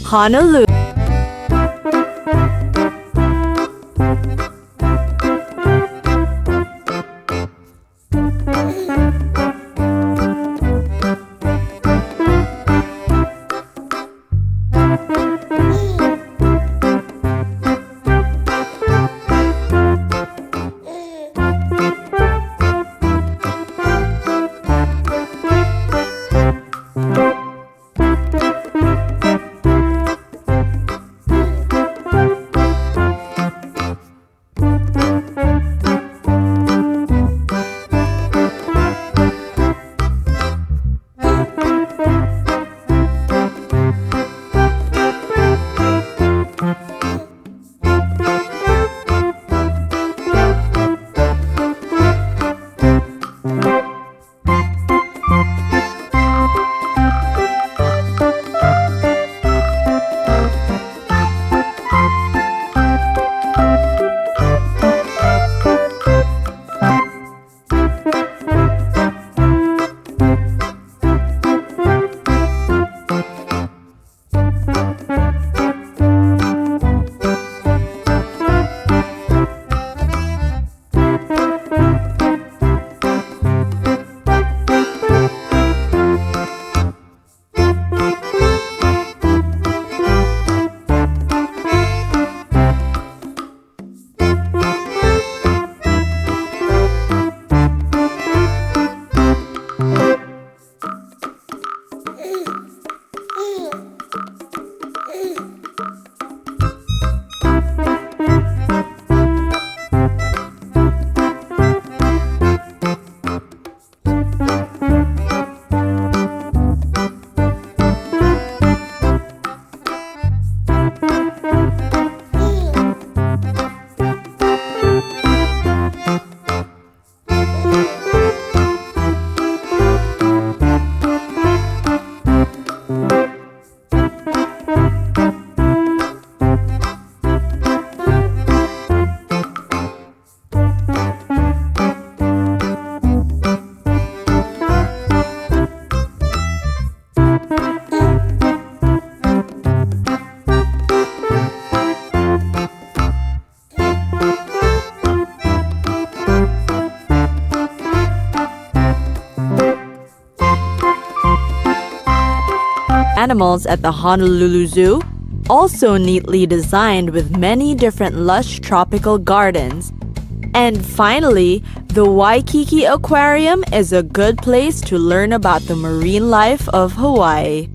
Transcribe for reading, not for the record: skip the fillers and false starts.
Honolulu. Animals at the Honolulu Zoo, also neatly designed with many different lush tropical gardens. And finally, the Waikiki Aquarium is a good place to learn about the marine life of Hawaii.